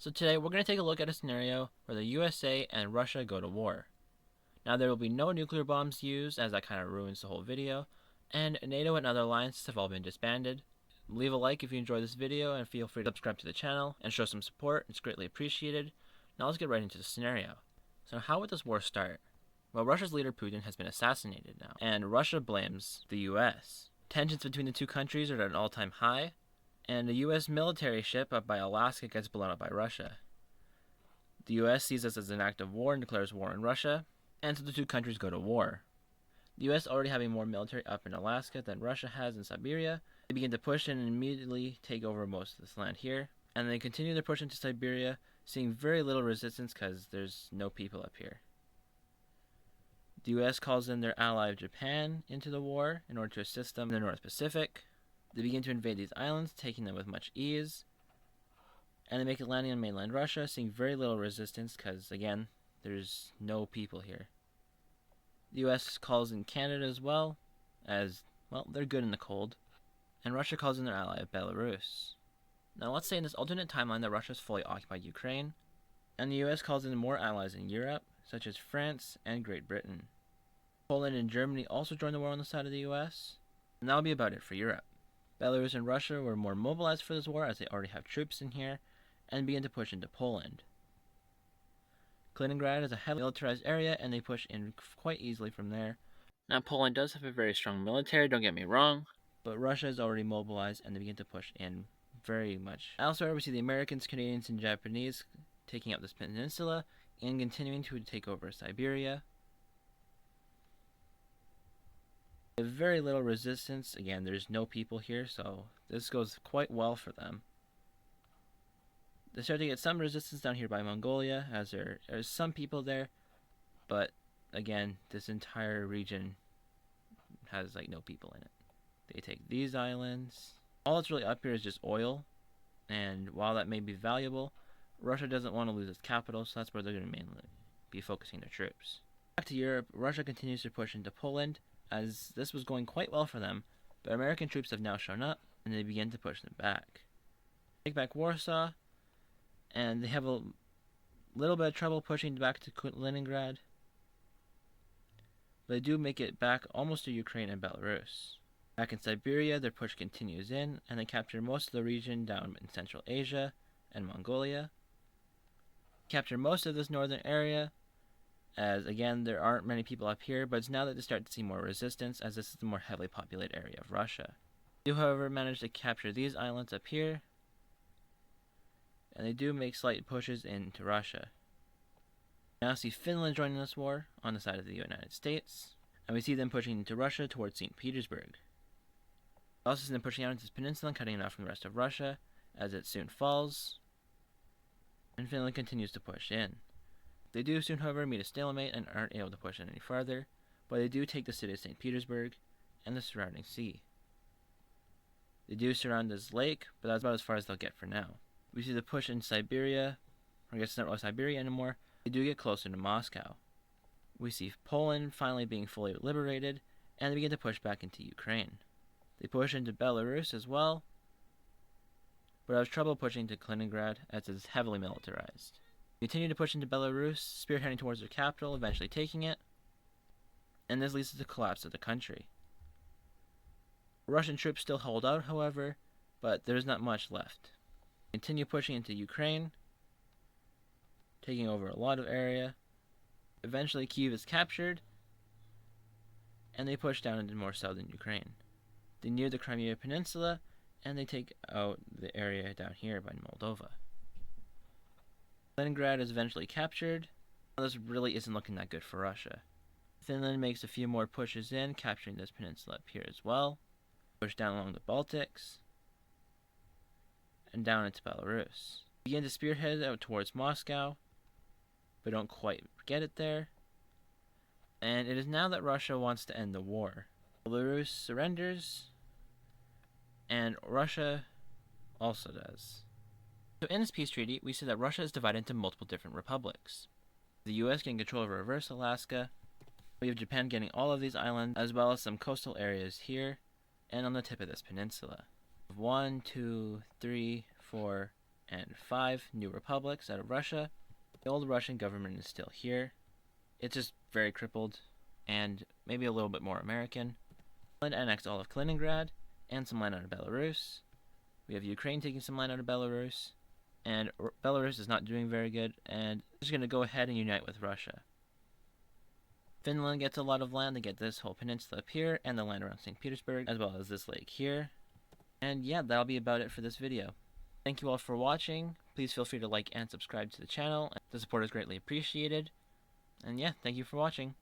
So today we're going to take a look at a scenario where the USA and Russia go to war. Now there will be no nuclear bombs used, as that kind of ruins the whole video, and NATO and other alliances have all been disbanded. Leave a like if you enjoyed this video, and feel free to subscribe to the channel and show some support. It's greatly appreciated. Now let's get right into the scenario. So how would this war start? Well, Russia's leader Putin has been assassinated now, and Russia blames the US. Tensions between the two countries are at an all-time high, and a US military ship up by Alaska gets blown up by Russia. The US sees this as an act of war and declares war on Russia, and so the two countries go to war. The US already having more military up in Alaska than Russia has in Siberia, they begin to push in and immediately take over most of this land here, and they continue their push into Siberia, seeing very little resistance because there's no people up here. The US calls in their ally of Japan into the war in order to assist them in the North Pacific. They begin to invade these islands, taking them with much ease, and they make a landing on mainland Russia, seeing very little resistance because, again, there's no people here. The US calls in Canada as well, as, well, they're good in the cold, and Russia calls in their ally of Belarus. Now let's say in this alternate timeline that Russia has fully occupied Ukraine, and the US calls in more allies in Europe, such as France and Great Britain. Poland and Germany also join the war on the side of the US, and that'll be about it for Europe. Belarus and Russia were more mobilized for this war as they already have troops in here, and begin to push into Poland. Kaliningrad is a heavily militarized area, and they push in quite easily from there. Now Poland does have a very strong military, don't get me wrong, but Russia is already mobilized, and they begin to push in very much. Elsewhere we see the Americans, Canadians, and Japanese taking up this peninsula, and continuing to take over Siberia. They have very little resistance. Again, there's no people here, so this goes quite well for them. They start to get some resistance down here by Mongolia, as there are some people there, but again, this entire region has like no people in it. They take these islands. All that's really up here is just oil, and while that may be valuable, Russia doesn't want to lose its capital, so that's where they're going to mainly be focusing their troops. Back to Europe, Russia continues to push into Poland, as this was going quite well for them, but American troops have now shown up, and they begin to push them back. Take back Warsaw, and they have a little bit of trouble pushing back to Kaliningrad, but they do make it back almost to Ukraine and Belarus. Back in Siberia, their push continues in, and they capture most of the region down in Central Asia and Mongolia. Capture most of this northern area, as again there aren't many people up here, but it's now that they start to see more resistance, as this is the more heavily populated area of Russia. They do, however, manage to capture these islands up here, and they do make slight pushes into Russia. We now see Finland joining this war on the side of the United States, and we see them pushing into Russia towards St. Petersburg. We also see them pushing out into this peninsula and cutting it off from the rest of Russia, as it soon falls, and Finland continues to push in. They do soon, however, meet a stalemate and aren't able to push in any farther, but they do take the city of St. Petersburg and the surrounding sea. They do surround this lake, but that's about as far as they'll get for now. We see the push in Siberia, or I guess it's not really Siberia anymore. They do get closer to Moscow. We see Poland finally being fully liberated, and they begin to push back into Ukraine. They push into Belarus as well, but have trouble pushing to Kaliningrad as it is heavily militarized. They continue to push into Belarus, spearheading towards their capital, eventually taking it, and this leads to the collapse of the country. Russian troops still hold out, however, but there's not much left. Continue pushing into Ukraine, taking over a lot of area. Eventually Kyiv is captured, and they push down into more southern Ukraine. They near the Crimea Peninsula, and they take out the area down here by Moldova. Leningrad is eventually captured. This really isn't looking that good for Russia. Finland makes a few more pushes in, capturing this peninsula up here as well. Push down along the Baltics, and down into Belarus. Begin to spearhead out towards Moscow, but don't quite get it there. And it is now that Russia wants to end the war. Belarus surrenders, and Russia also does. So in this peace treaty, we see that Russia is divided into multiple different republics. The US getting control over reverse Alaska. We have Japan getting all of these islands, as well as some coastal areas here, and on the tip of this peninsula. 1, 2, 3, 4, and 5 new republics out of Russia. The old Russian government is still here. It's just very crippled and maybe a little bit more American. Poland annexed all of Kaliningrad and some land out of Belarus. We have Ukraine taking some land out of Belarus. And Belarus is not doing very good, and they're just going to go ahead and unite with Russia. Finland gets a lot of land. They get this whole peninsula up here, and the land around St. Petersburg, as well as this lake here. And yeah, that'll be about it for this video. Thank you all for watching. Please feel free to like and subscribe to the channel. The support is greatly appreciated. And yeah, thank you for watching.